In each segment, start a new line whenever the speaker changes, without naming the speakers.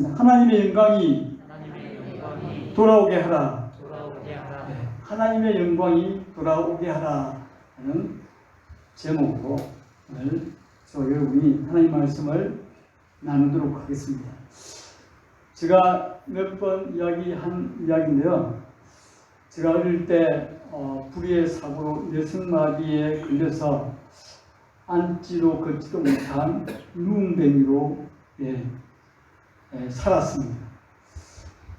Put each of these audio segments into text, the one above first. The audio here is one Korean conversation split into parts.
하나님의 영광이 돌아오게 하라. 네, 하나님의 영광이 돌아오게 하라 하는 제목으로 오늘 여러분이 하나님 말씀을 나누도록 하겠습니다. 제가 몇 번 이야기한 이야기인데요. 제가 어릴 때 불의의 사고로 여승마비에 걸려서 앉지도 걷지도 못한 누움뱅이로 살았습니다.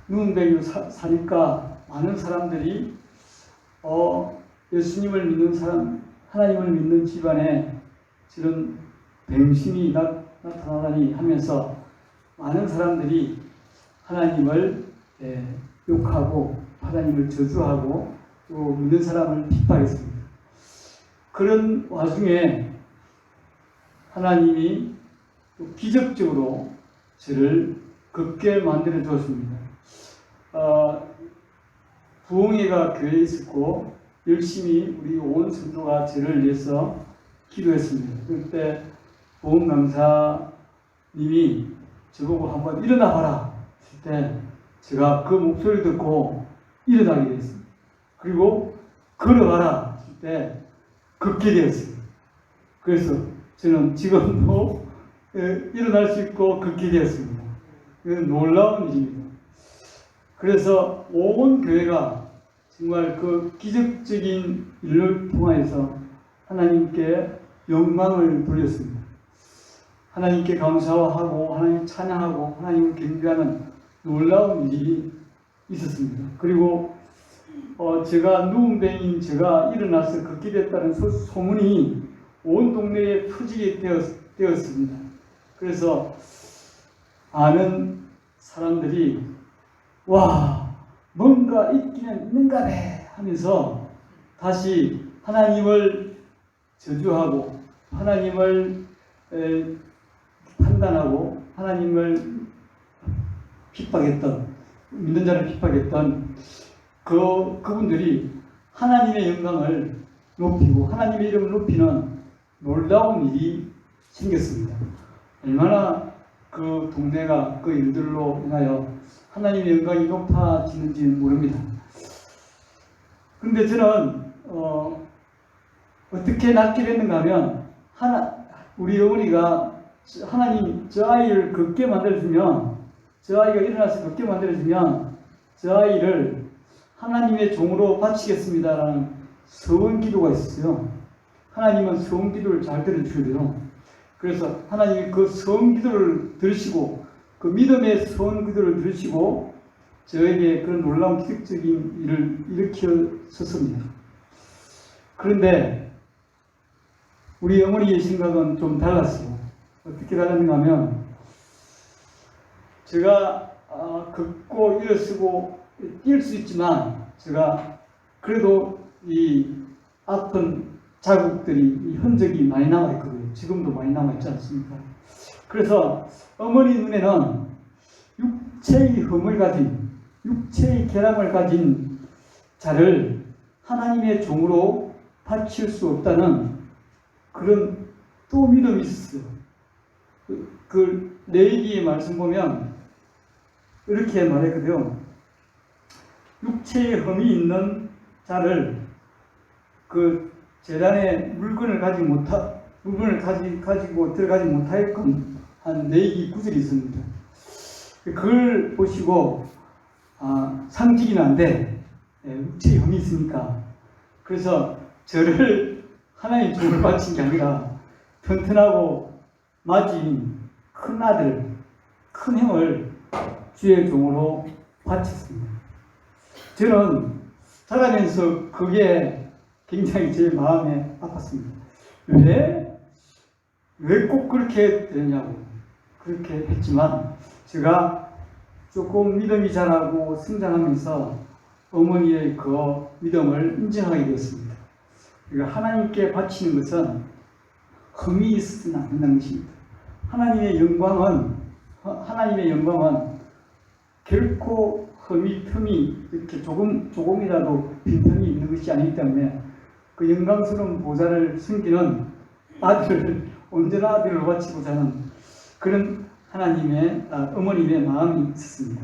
누움뱅이로 사니까 많은 사람들이 예수님을 믿는 사람, 하나님을 믿는 집안에 저런 뱅신이 나타나다니 하면서 많은 사람들이 하나님을 욕하고 하나님을 저주하고 또 믿는 사람을 핍박했습니다. 그런 와중에 하나님이 또 기적적으로 저를 걷게 만들어 주었습니다. 부흥회가 교회에 있었고 열심히 우리 온 성도가 저를 위해서 기도했습니다. 그때 부흥 강사님이 저보고 한번 일어나 봐라 했을 때 제가 그 목소리를 듣고 일어나게 되었습니다. 그리고 걸어가라 했을 때 걷게 되었습니다. 그래서 저는 지금도 일어날 수 있고 걷게 되었습니다. 놀라운 일입니다. 그래서 온 교회가 정말 그 기적적인 일을 통하여서 하나님께 영광을 돌렸습니다. 하나님께 감사하고 하나님 찬양하고 하나님을 경배하는 놀라운 일이 있었습니다. 그리고 제가 누움뱅이인 제가 일어나서 걷게 됐다는 소문이 온 동네에 퍼지게 되었습니다. 그래서 아는 사람들이 와 뭔가 있기는 있는가네 하면서 다시 하나님을 저주하고 하나님을 판단하고 하나님을 핍박했던 믿는 자를 핍박했던 그분들이 하나님의 영광을 높이고 하나님의 이름을 높이는 놀라운 일이 생겼습니다. 얼마나 그 동네가 그 일들로 인하여 하나님의 영광이 높아지는지는 모릅니다. 그런데 저는 어떻게 낳게 됐는가 하면 우리 어머니가 하나님 저 아이를 걷게 만들어주면 저 아이가 일어나서 걷게 만들어주면 저 아이를 하나님의 종으로 바치겠습니다라는 서원 기도가 있었어요. 하나님은 서원 기도를 잘 들어주셔요. 그래서 하나님이 그 서원 기도를 들으시고 그 믿음의 서원 기도를 들으시고 저에게 그런 놀라운 기적적인 일을 일으켰었습니다. 그런데 우리 어머니의 생각은 좀 달랐어요. 어떻게 달랐는가 하면 제가 걷고 일어서고 뛸 수 있지만 제가 그래도 이 아픈 자국들이 이 흔적이 많이 남아있거든요. 지금도 많이 남아있지 않습니까? 그래서 어머니 눈에는 육체의 흠을 가진 육체의 결함을 가진 자를 하나님의 종으로 바칠 수 없다는 그런 또 믿음이 있었어요. 그 레위기의 말씀 보면 이렇게 말했거든요. 육체의 흠이 있는 자를 그 제단에 물건을 가지고 들어가지 못하게끔 한 레위기 구절이 있습니다. 그걸 보시고 상직이는 안 돼. 육체의 흠이 있으니까. 그래서 저를 하나님 종을 바친 게 아니라 튼튼하고 맞은 큰 아들, 큰 형을 주의 종으로 바쳤습니다. 저는 자라면서 그게 굉장히 제 마음에 아팠습니다. 왜 꼭 그렇게 되냐고 그렇게 했지만 제가 조금 믿음이 자라고 성장하면서 어머니의 그 믿음을 인정하게 되었습니다. 그러니까 하나님께 바치는 것은 흠이 있어서는 안 된다는 것입니다. 하나님의 영광은 결코 틈이 이렇게 조금이라도 빈틈이 있는 것이 아니기 때문에 그 영광스러운 보좌를 숨기는 아들을 언제나 아들을 바치고자 하는 그런 하나님의 어머님의 마음이 있었습니다.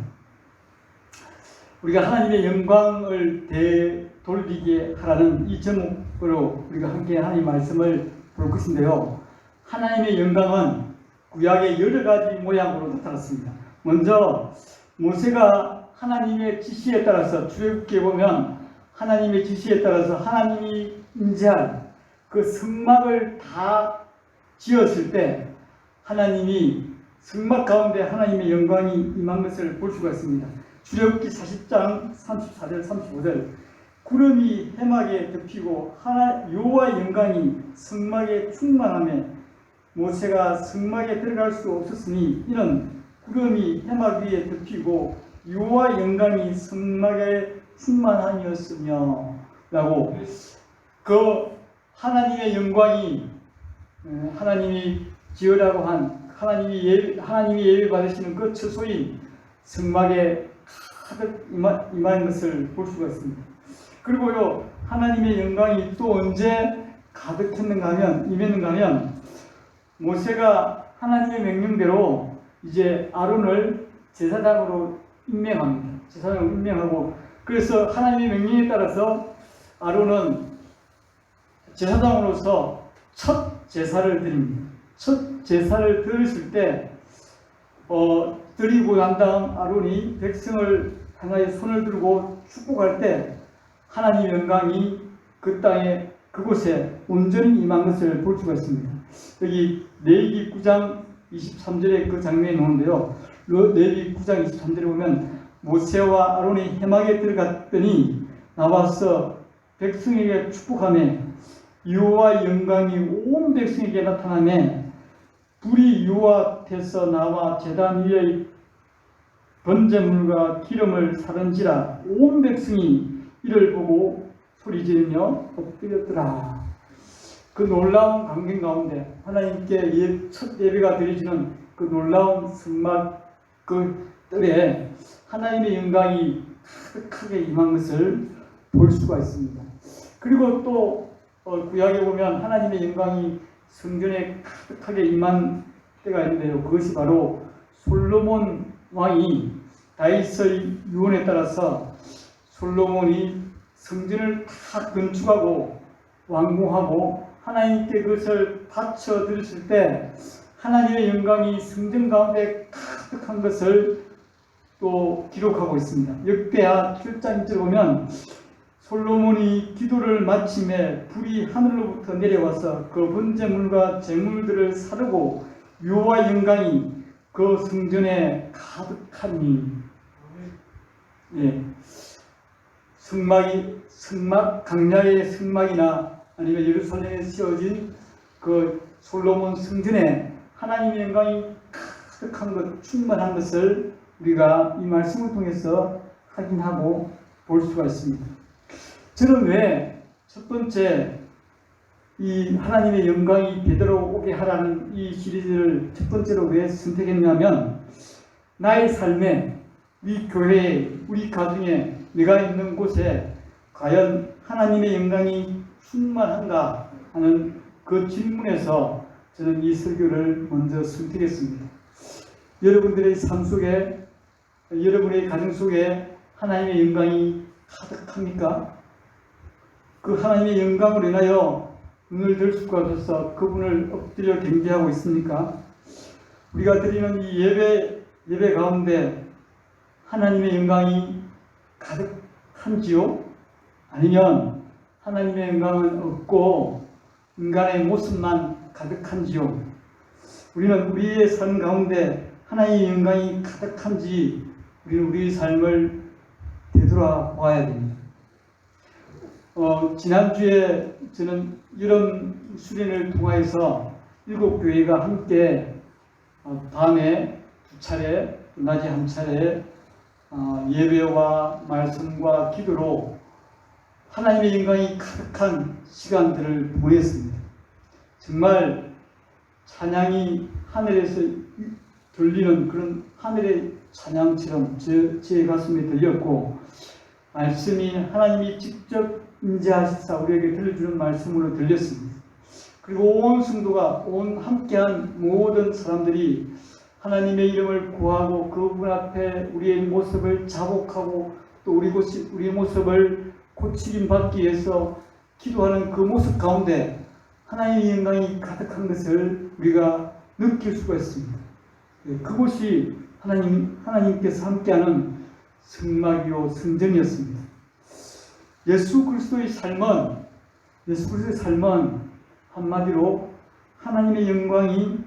우리가 하나님의 영광을 되돌리게 하라는 이 제목으로 우리가 함께 하나님의 말씀을 볼 것인데요. 하나님의 영광은 구약의 여러 가지 모양으로 나타났습니다. 먼저 모세가 하나님의 지시에 따라서 출애굽기에 보면 하나님의 지시에 따라서 하나님이 임재할 그 성막을 다 지었을 때 하나님이 성막 가운데 하나님의 영광이 임한 것을 볼 수가 있습니다. 출애굽기 40장 34절 35절 구름이 해막에 덮이고 여호와의 영광이 성막에 충만하며 모세가 성막에 들어갈 수 없었으니 이는 구름이 해막 위에 덮이고 여호와의 영광이 성막에 충만함이었으며 라고 그 하나님의 영광이 하나님이 지으라고 한 하나님이 예배 받으시는 그 처소인 성막에 가득 임한 것을 볼 수가 있습니다. 그리고요 하나님의 영광이 또 언제 가득했는가 하면 임했는가 하면 모세가 하나님의 명령대로 이제 아론을 제사장으로 임명합니다. 제사장으로 임명하고 그래서 하나님의 명령에 따라서 아론은 제사장으로서 첫 제사를 드립니다. 첫 제사를 드렸을 때 드리고 난 다음 아론이 백성을 향하여 손을 들고 축복할 때 하나님의 영광이 그 땅에 그곳에 온전히 임한 것을 볼 수가 있습니다. 여기 레위기 9장 23절에 그 장면이 나오는데요. 레위기 9장 23절에 보면 모세와 아론이 해막에 들어갔더니 나와서 백성에게 축복하며 여호와의 영광이 온 백성에게 나타나며 불이 여호와 앞에서 나와 제단 위의 번제물과 기름을 사른지라 온 백성이 이를 보고 소리지르며 엎드렸더라. 그 놀라운 광경 가운데 하나님께 첫 예배가 드려지는 그 놀라운 성막 그 뜰에 하나님의 영광이 가득하게 임한 것을 볼 수가 있습니다. 그리고 또 구약에 보면 하나님의 영광이 성전에 가득하게 임한 때가 있는데요. 그것이 바로 솔로몬 왕이 다윗의 유언에 따라서 솔로몬이 성전을 다 건축하고 완공하고 하나님께 그것을 바쳐 드렸을 때 하나님의 영광이 성전 가운데 가득한 것을 또 기록하고 있습니다. 역대하 7장 1절 보면 솔로몬이 기도를 마침에 불이 하늘로부터 내려와서 그 번제물과 제물들을 사르고 여호와의 영광이 그 성전에 가득하니 성막 강야의 성막이나 아니면 예루살렘에 세워진 그 솔로몬 성전에 하나님의 영광이 가득한 것, 충만한 것을 우리가 이 말씀을 통해서 확인하고 볼 수가 있습니다. 저는 왜 첫 번째 이 하나님의 영광이 되돌아오게 하라는 이 시리즈를 첫 번째로 왜 선택했냐면 나의 삶에, 우리 교회에, 우리 가정에, 내가 있는 곳에 과연 하나님의 영광이 충만한가 하는 그 질문에서 저는 이 설교를 먼저 선택했습니다. 여러분들의 삶 속에, 여러분의 가정 속에 하나님의 영광이 가득합니까? 그 하나님의 영광으로 인하여 눈을 들 수가 없어서 그분을 엎드려 경배하고 있습니까? 우리가 드리는 이 예배 가운데 하나님의 영광이 가득한지요? 아니면 하나님의 영광은 없고 인간의 모습만 가득한지요? 우리는 우리의 삶 가운데 하나님의 영광이 가득한지 우리는 우리의 삶을 되돌아봐야 됩니다. 지난주에 저는 이런 수련을 통해서 7교회가 함께 밤에 2차례, 낮에 1차례 예배와 말씀과 기도로 하나님의 영광이 가득한 시간들을 보냈습니다. 정말 찬양이 하늘에서 들리는 그런 하늘의 찬양처럼 제 가슴에 들렸고, 말씀이 하나님이 직접 임재하시사 우리에게 들려주는 말씀으로 들렸습니다. 그리고 온 성도가 함께한 모든 사람들이 하나님의 이름을 구하고 그분 앞에 우리의 모습을 자복하고 또 우리의 모습을 고치림 받기 위해서 기도하는 그 모습 가운데 하나님의 영광이 가득한 것을 우리가 느낄 수가 있습니다. 그곳이 하나님께서 함께하는 성막이요 성전이었습니다. 예수 그리스도의 삶은 한마디로 하나님의 영광이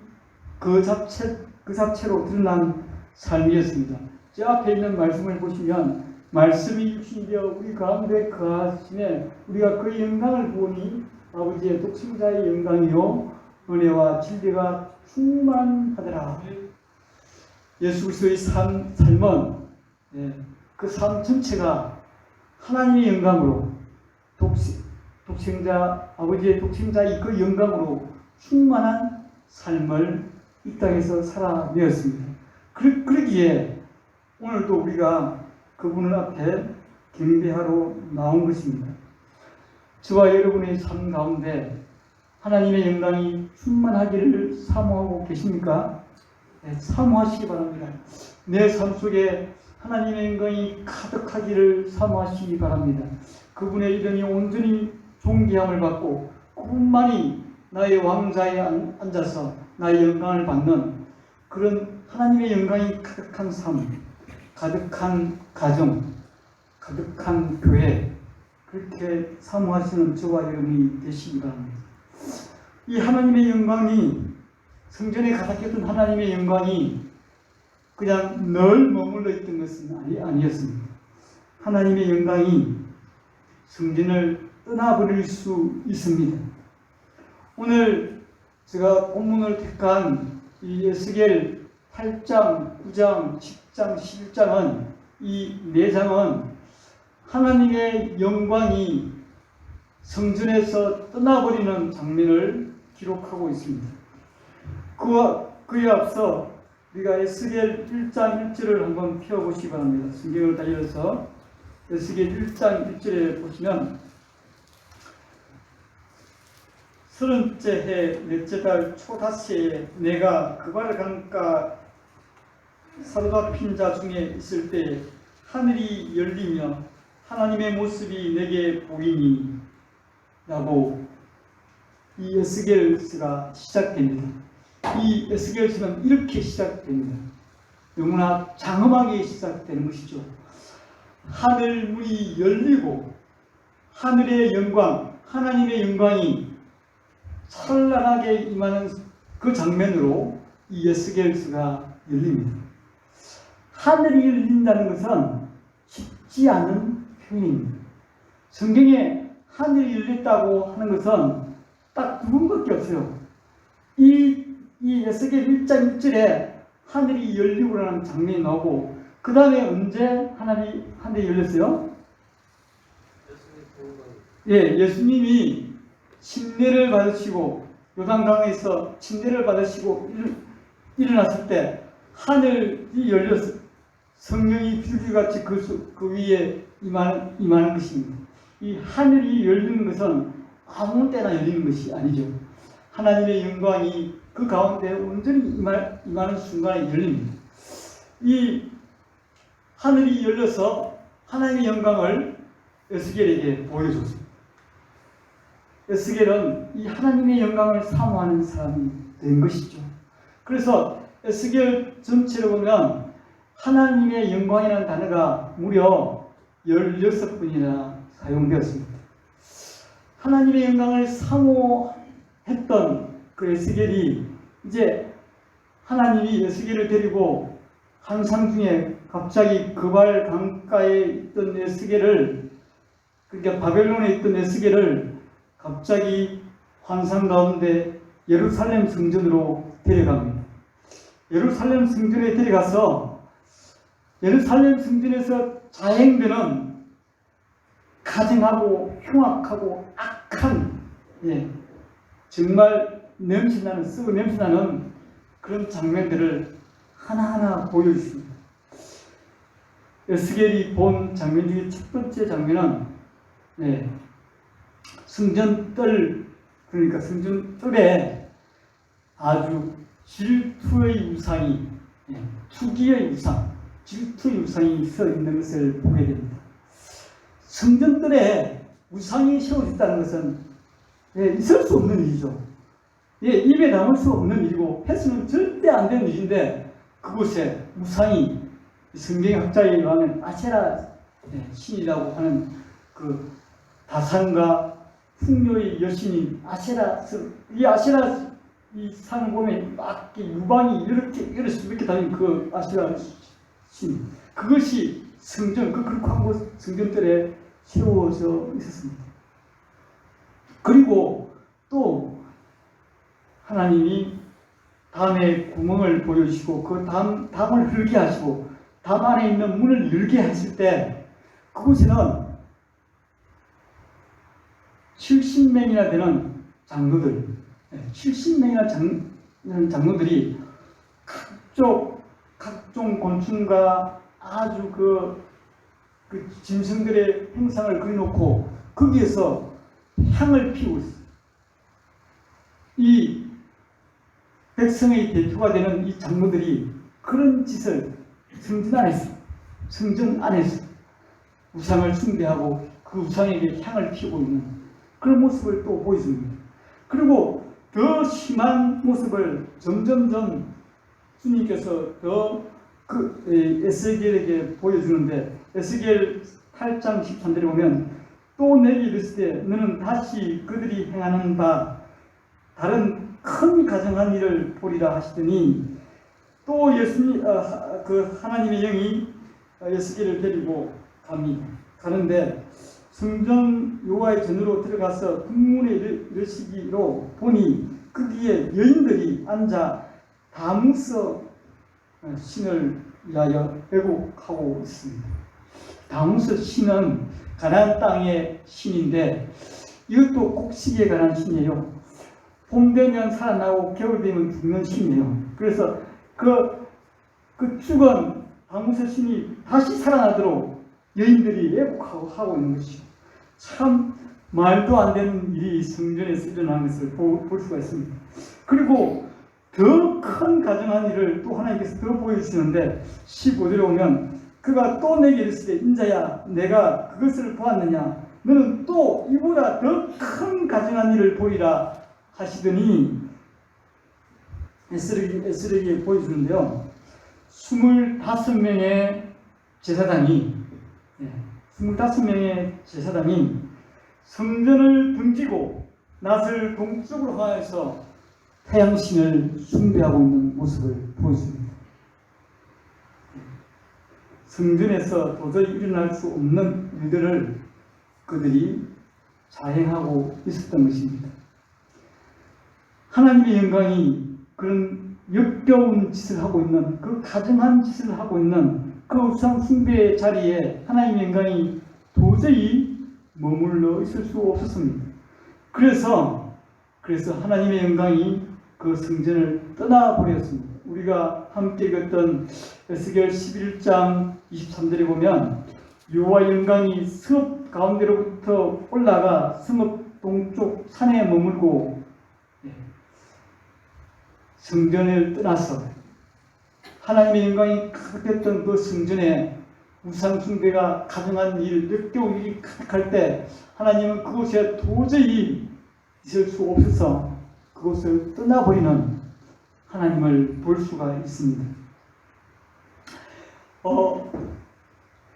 그 자체로 드러난 삶이었습니다. 저 앞에 있는 말씀을 보시면 말씀이 육신되어 우리 가운데 거하심에 우리가 그 영광을 보니 아버지의 독생자의 영광이요 은혜와 진리가 충만하더라. 예수 그리스도의 삶은 그 삶 전체가 하나님의 영광으로 아버지의 독생자의 그 영광으로 충만한 삶을 이 땅에서 살아내었습니다. 그러기에 오늘도 우리가 그분을 앞에 경배하러 나온 것입니다. 저와 여러분의 삶 가운데 하나님의 영광이 충만하기를 사모하고 계십니까? 사모하시기 바랍니다. 내 삶 속에 하나님의 영광이 가득하기를 사모하시기 바랍니다. 그분의 이름이 온전히 존귀함을 받고 그분만이 나의 왕좌에 앉아서 나의 영광을 받는 그런 하나님의 영광이 가득한 삶, 가득한 가정, 가득한 교회, 그렇게 사모하시는 저와 여러분이 되시기 바랍니다. 이 하나님의 영광이, 성전에 가득했던 하나님의 영광이 그냥 늘 머물러 있던 것은 아니었습니다. 하나님의 영광이 성전을 떠나버릴 수 있습니다. 오늘 제가 본문을 택한 이 에스겔 8장, 9장, 10장, 11장은 이 4장은 하나님의 영광이 성전에서 떠나버리는 장면을 기록하고 있습니다. 그에 앞서 우리가 에스겔 1장 1절을 한번 펴보시기 바랍니다. 성경을 다 열어서 에스겔 1장 1절에 보시면 30째 해 넷째 달 초닷새에 내가 그발 강가 사로잡힌 자 중에 있을 때 하늘이 열리며 하나님의 모습이 내게 보이니 라고 이 에스겔서가 시작됩니다. 이 에스겔서는 이렇게 시작됩니다. 너무나 장엄하게 시작되는 것이죠. 하늘 문이 열리고 하늘의 영광, 하나님의 영광이 찬란하게 임하는 그 장면으로 이 에스겔서가 열립니다. 하늘이 열린다는 것은 쉽지 않은 표현입니다. 성경에 하늘이 열렸다고 하는 것은 딱 두 번밖에 없어요. 이 에스겔 1장 1절에 하늘이 열리고라는 장면이 나오고 그 다음에 언제 하늘이 열렸어요? 예수님이 침례를 받으시고 요단강에서 침례를 받으시고 일어났을 때 하늘이 열렸어요. 성령이 비둘기같이 그 위에 임하는 것입니다. 이 하늘이 열리는 것은 아무 때나 열리는 것이 아니죠. 하나님의 영광이 그 가운데 온전히 임하는 순간에 열립니다. 이 하늘이 열려서 하나님의 영광을 에스겔에게 보여줬습니다. 에스겔은 이 하나님의 영광을 사모하는 사람이 된 것이죠. 그래서 에스겔 전체를 보면 하나님의 영광이라는 단어가 무려 16번이나 사용되었습니다. 하나님의 영광을 사모했던 그 에스겔이 이제 하나님이 에스겔을 데리고 환상 중에 갑자기 그발 강가에 있던 에스겔을, 그러니까 바벨론에 있던 에스겔을 갑자기 환상 가운데 예루살렘 성전으로 데려갑니다. 예루살렘 성전에 데려가서 예루살렘 성전에서 자행되는 가증하고 흉악하고 악한, 정말 냄새나는, 썩은 냄새나는 그런 장면들을 하나하나 보여주십니다. 에스겔이 본 장면 중에 첫 번째 장면은 성전뜰, 그러니까 성전뜰에 아주 질투의 우상이 투기의 우상, 질투의 우상이 서 있는 것을 보게 됩니다. 성전들에 우상이 세워졌다는 것은 있을 수 없는 일이죠. 입에 담을 수 없는 일이고 해서는 절대 안 되는 일인데 그곳에 우상이 성경학자에 의하면 아세라 신이라고 하는 그 다산과 풍요의 여신인 아세라, 이 아세라 이 상을 보면 막 유방이 이렇게 다닌 그 아세라 신, 그것이 성전, 그 극한 곳 성전들에 세워져 있었습니다. 그리고 또 하나님이 담에 구멍을 보여주시고 그 담을 흘게 하시고 담 안에 있는 문을 열게 하실 때 그곳에는 70명이나 되는 장로들, 70명이나 되는 장로들이 각종 곤충과 아주 그 짐승들의 행상을 그려놓고 거기에서 향을 피우고 있어요. 이 백성의 대표가 되는 이 장로들이 그런 짓을 성전 안에서 우상을 숭배하고 그 우상에게 향을 피우고 있는 그런 모습을 또 보여줍니다. 그리고 더 심한 모습을 점점점 주님께서 더 에스겔에게 보여주는데 에스겔 8장 13절에 보면 또 내게 이르시되 너는 다시 그들이 행하는 바 다른 큰 가증한 일을 보리라 하시더니 또 그 하나님의 영이 에스겔을 데리고 가는데 성전 여호와의 전으로 들어가서 북문에 이르시기로 보니 거기에 여인들이 앉아 다무스 신을 위하여 애곡하고 있습니다. 다무스 신은 가나안 땅의 신인데 이것도 곡식에 관한 신이에요. 봄 되면 살아나고 겨울 되면 죽는 신이에요. 그래서 그 죽은 다무스 신이 다시 살아나도록 여인들이 애곡하고 있는 것이죠. 참 말도 안 되는 일이 성전에서 일어나는 것을 볼 수가 있습니다. 그리고 더 큰 가증한 일을 또 하나님께서 더 보여주시는데 15절에 오면 그가 또 내게 이르시되 인자야 내가 그것을 보았느냐 너는 또 이보다 더 큰 가증한 일을 보이라 하시더니 에스겔에게 보여주는데요. 25명의 제사장이 성전을 등지고 낫을 동쪽으로 향해서 태양신을 숭배하고 있는 모습을 보여줍니다. 성전에서 도저히 일어날 수 없는 일들을 그들이 자행하고 있었던 것입니다. 하나님의 영광이 그런 역겨운 짓을 하고 있는 그 가증한 짓을 하고 있는 그 우상 숭배의 자리에 하나님의 영광이 도저히 머물러 있을 수 없었습니다. 그래서 하나님의 영광이 그 성전을 떠나버렸습니다. 우리가 함께 읽었던 에스겔 11장 23절에 보면 여호와의 영광이 성읍 가운데로부터 올라가 성읍 동쪽 산에 머물고 성전을 떠나서 하나님의 영광이 가득했던 그 성전에 우상 숭배가 가증한 일, 역겨운 일이 가득할 때 하나님은 그곳에 도저히 있을 수 없어서 그곳을 떠나버리는 하나님을 볼 수가 있습니다.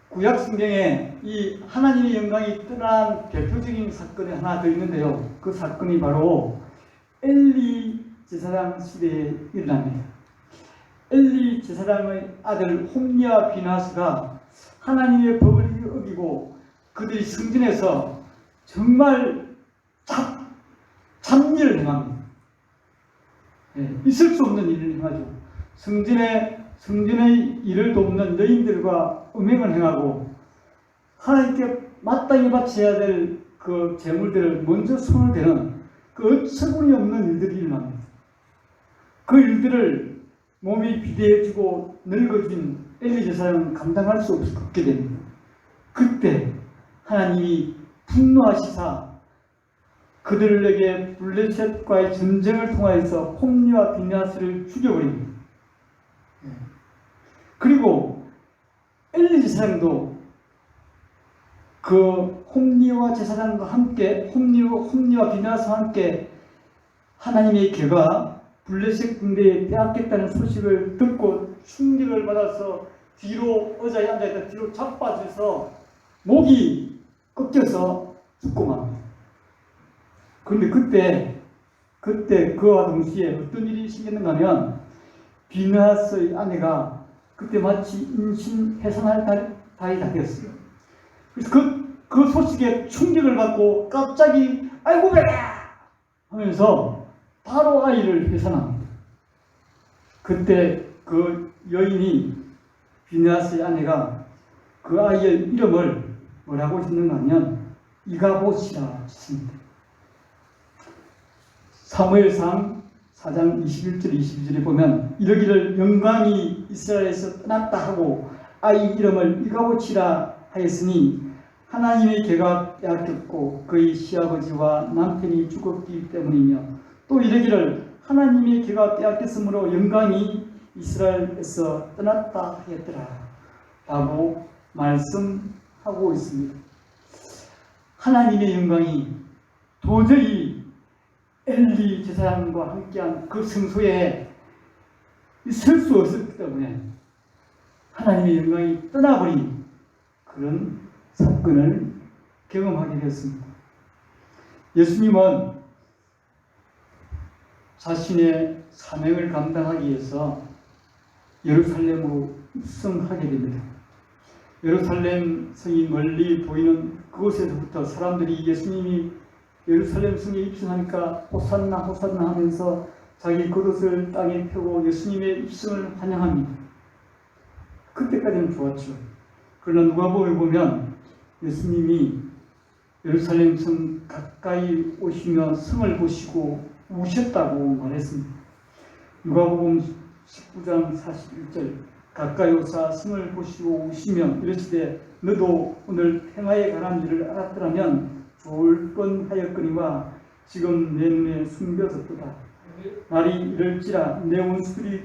구약 성경에 이 하나님의 영광이 떠난 대표적인 사건이 하나 더 있는데요. 그 사건이 바로 엘리 제사장 시대에 일어납니다. 엘리 제사장의 아들 홈리와 비나스가 하나님의 법을 어기고 그들이 성전에서 정말 잡일을 행합니다. 있을 수 없는 일을 행하죠. 성전의 일을 돕는 여인들과 음행을 행하고 하나님께 마땅히 바쳐야 될 그 재물들을 먼저 손을 대는 그 어처구니 없는 일들이 일어납니다. 그 일들을 몸이 비대해지고 늙어진 엘리 제사장은 감당할 수 없게 됩니다. 그때 하나님이 분노하시사 그들에게 블레셋과의 전쟁을 통하여서 홈리와 비나스를 죽여버립니다. 그리고 엘리 제사장도 그 홈리와 제사장과 함께 홈리와 비나스와 함께 하나님의 개가 블레셋 군대에 빼앗겼다는 소식을 듣고 충격을 받아서 뒤로 의자에 앉아있다 뒤로 자빠져서 목이 꺾여서 죽고 맙니다. 그런데 그때 그와 동시에 어떤 일이 생겼는가 하면 비나스의 아내가 그때 마치 임신 해산할 달이 다 되었어요. 그래서 그 소식에 충격을 받고 갑자기 아이고 배가 하면서 바로 아이를 해산합니다. 그때 그 여인이 비나스의 아내가 그 아이의 이름을 뭐라고 짓는가 하면 이가봇이라 짓습니다. 사무엘상 4장 21절 22절에 보면 이르기를 영광이 이스라엘에서 떠났다 하고 아이 이름을 이가봇이라 하였으니 하나님의 개가 빼앗겼고 그의 시아버지와 남편이 죽었기 때문이며 또 이르기를 하나님의 개가 빼앗겼으므로 영광이 이스라엘에서 떠났다 하였더라 라고 말씀하고 있습니다. 하나님의 영광이 도저히 엘리 제사장과 함께한 그 성소에 있을 수 없었기 때문에 하나님의 영광이 떠나버린 그런 사건을 경험하게 되었습니다. 예수님은 자신의 사명을 감당하기 위해서 예루살렘으로 입성하게 됩니다. 예루살렘 성이 멀리 보이는 그곳에서부터 사람들이 예수님이 예루살렘 성에 입성하니까 호산나 호산나 하면서 자기 겉옷을 땅에 펴고 예수님의 입성을 환영합니다. 그때까지는 좋았죠. 그러나 누가복음에 보면 예수님이 예루살렘 성 가까이 오시며 성을 보시고 우셨다고 말했습니다. 누가복음 19장 41절 가까이 오사 성을 보시고 우시며 이르시되 너도 오늘 평화에 관한 일을 알았더라면 좋을 뻔하였거니와 지금 내 눈에 숨겨졌도다. 날이 이럴지라 내 원수들이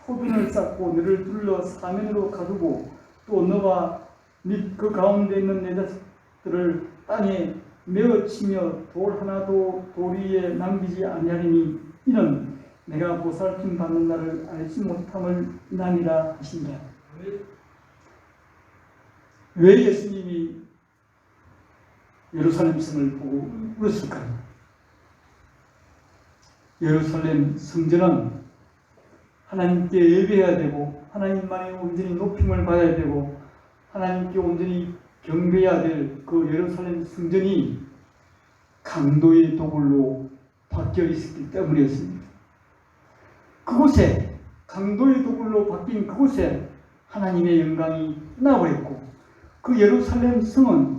포둔을 쌓고 너를 둘러 사면으로 가두고 또 너와 및 그 가운데 있는 내 자식들을 땅에 메어치며 돌 하나도 돌 위에 남기지 아니하리니 이는 내가 보살핌 받는 날을 알지 못함을 인함이라 하신다. 왜 예수님이 예루살렘 성을 보고 울었을까요? 예루살렘 성전은 하나님께 예배해야 되고 하나님만이 온전히 높임을 받아야 되고 하나님께 온전히 경배해야 될 그 예루살렘 성전이 강도의 도굴로 바뀌어 있었기 때문이었습니다. 그곳에 강도의 도굴로 바뀐 그곳에 하나님의 영광이 떠나버렸고 그 예루살렘 성전은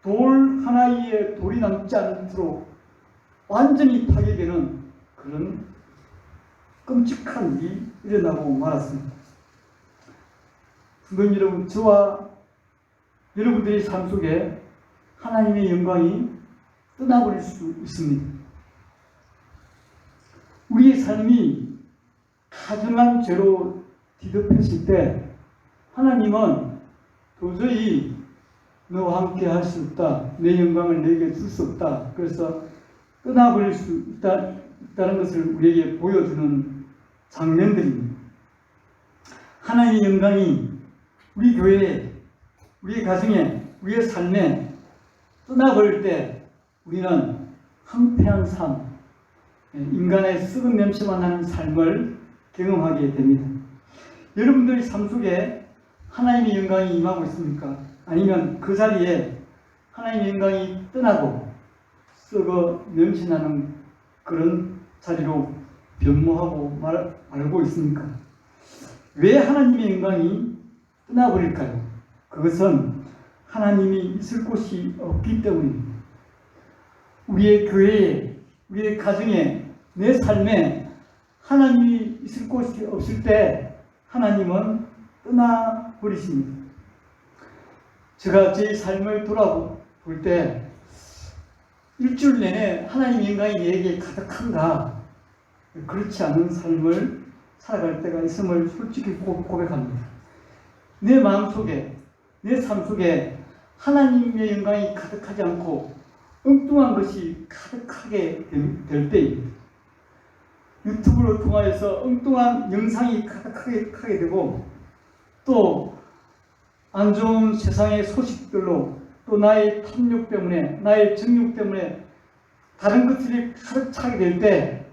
돌 하나 위에 돌이 남지 않도록 완전히 파괴되는 그런 끔찍한 일이 일어나고 말았습니다. 성도 여러분, 저와 여러분들의 삶 속에 하나님의 영광이 떠나버릴 수 있습니다. 우리의 삶이 가증한 죄로 뒤덮였을 때 하나님은 도저히 너와 함께 할 수 없다. 내 영광을 내게 줄 수 없다. 그래서 떠나버릴 수 있다는 것을 우리에게 보여주는 장면들입니다. 하나님의 영광이 우리 교회에, 우리의 가정에, 우리의 삶에 떠나버릴 때 우리는 황폐한 삶, 인간의 썩은 냄새만 나는 삶을 경험하게 됩니다. 여러분들의 삶 속에 하나님의 영광이 임하고 있습니까? 아니면 그 자리에 하나님의 영광이 떠나고 썩어 냄새나는 그런 자리로 변모하고 말고 있습니까? 왜 하나님의 영광이 떠나버릴까요? 그것은 하나님이 있을 곳이 없기 때문입니다. 우리의 교회에, 우리의 가정에, 내 삶에 하나님이 있을 곳이 없을 때 하나님은 떠나버리십니다. 제가 제 삶을 돌아볼 때 일주일 내내 하나님의 영광이 내게 가득한가? 그렇지 않은 삶을 살아갈 때가 있음을 솔직히 고백합니다. 내 마음속에, 내 삶 속에 하나님의 영광이 가득하지 않고 엉뚱한 것이 가득하게 될 때입니다. 유튜브를 통하여서 엉뚱한 영상이 가득하게 되고, 또 안 좋은 세상의 소식들로, 또 나의 탐욕 때문에, 나의 정욕 때문에 다른 것들이 가득 차게 될 때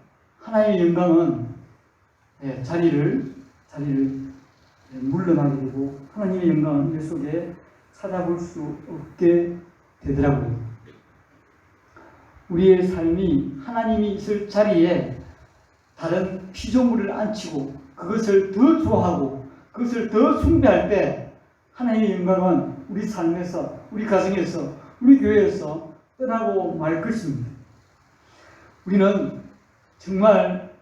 하나님의 영광은 자리를 물러나게 되고 하나님의 영광은 내 속에 찾아볼 수 없게 되더라고요. 우리의 삶이 하나님이 있을 자리에 다른 피조물을 앉히고 그것을 더 좋아하고 그것을 더 숭배할 때 하나님의 영광은 우리 삶에서, 우리 가정에서, 우리 교회에서 떠나고 말 것입니다. 우리는 정말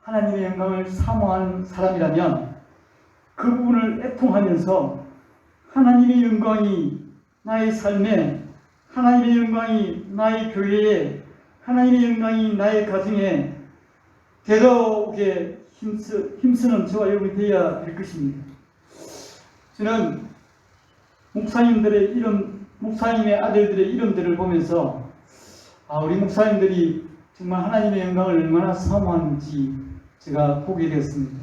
하나님의 영광을 사모하는 사람이라면 그 부분을 애통하면서 하나님의 영광이 나의 삶에, 하나님의 영광이 나의 교회에, 하나님의 영광이 나의 가정에 되어오게 힘쓰는 저와 여러분이 되어야 될 것입니다. 저는 목사님들의 이름, 목사님의 아들들의 이름들을 보면서 우리 목사님들이 정말 하나님의 영광을 얼마나 사모하는지 제가 보게 되었습니다.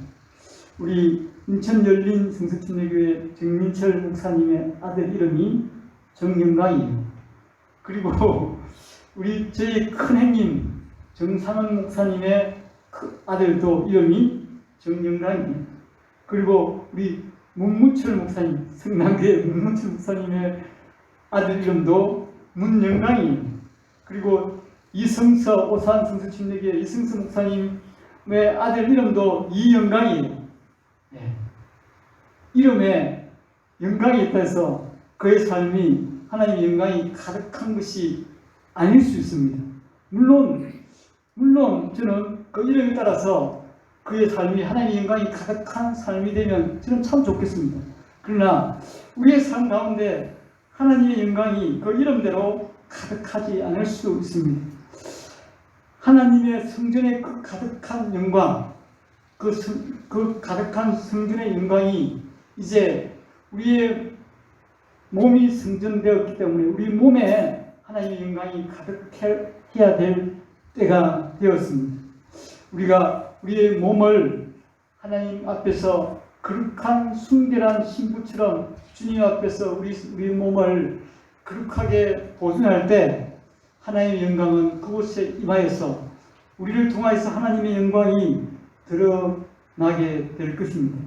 우리 인천 열린 성서침례교회 정민철 목사님의 아들 이름이 정영광이에요. 그리고 우리 저희 큰 형님 정상원 목사님의 아들도 이름이 정영광이에요. 그리고 우리 문무철 목사님, 성남교회 문무철 목사님의 아들 이름도 문영광이에요. 그리고 이성서 오산 성서침례교회 이성서 목사님의 아들 이름도 이영광이에요. 이름에 영광이 있다 해서 그의 삶이 하나님의 영광이 가득한 것이 아닐 수 있습니다. 물론 저는 그 이름에 따라서 그의 삶이 하나님의 영광이 가득한 삶이 되면 저는 참 좋겠습니다. 그러나 우리의 삶 가운데 하나님의 영광이 그 이름대로 가득하지 않을 수 있습니다. 하나님의 성전의 그 가득한 영광, 그 가득한 성전의 영광이 이제 우리의 몸이 성전되었기 때문에 우리 몸에 하나님의 영광이 가득해야 될 때가 되었습니다. 우리가 우리의 몸을 하나님 앞에서 거룩한 순결한 신부처럼 주님 앞에서 우리 몸을 거룩하게 보존할 때 하나님의 영광은 그곳에 임하여서 우리를 통하여서 하나님의 영광이 드러나게 될 것입니다.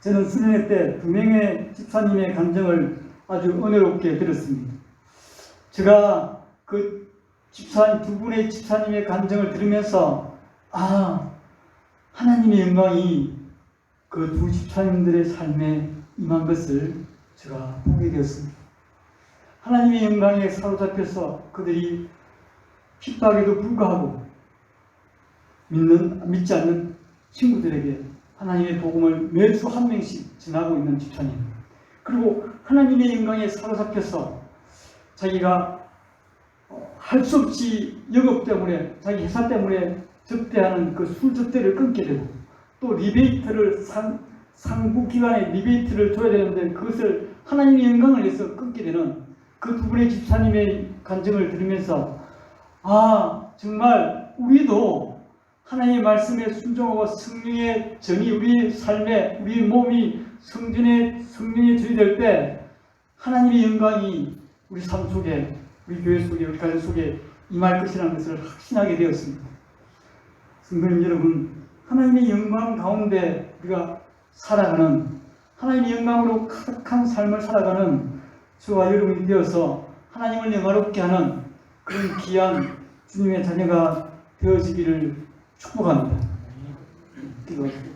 저는 수련회 때 2명의 집사님의 간증을 아주 은혜롭게 들었습니다. 제가 그 집사님, 2분의 집사님의 간증을 들으면서 하나님의 영광이 그 2 집사님들의 삶에 임한 것을 제가 보게 되었습니다. 하나님의 영광에 사로잡혀서 그들이 핍박에도 불구하고 믿지 않는 친구들에게 하나님의 복음을 매주 한 명씩 전하고 있는 집사님, 그리고 하나님의 영광에 사로잡혀서 자기가 할 수 없이 영업 때문에 자기 회사 때문에 접대하는 그 술 접대를 끊게 되고 또 리베이트를 상부 기관에 리베이트를 줘야 되는데 그것을 하나님의 영광을 위해서 끊게 되는 그 2분의 집사님의 간증을 들으면서 정말 우리도 하나님의 말씀에 순종하고 성령의 전이 우리 삶에 우리 몸이 성령의 주이 될 때 하나님의 영광이 우리 삶 속에 우리 교회 속에 우리 가정 속에 임할 것이라는 것을 확신하게 되었습니다. 성도님 여러분, 하나님의 영광 가운데 우리가 살아가는 하나님의 영광으로 가득한 삶을 살아가는 저와 여러분이 되어서 하나님을 영화롭게 하는 그런 귀한 주님의 자녀가 되어지기를 축복합니다. 기도하십시오.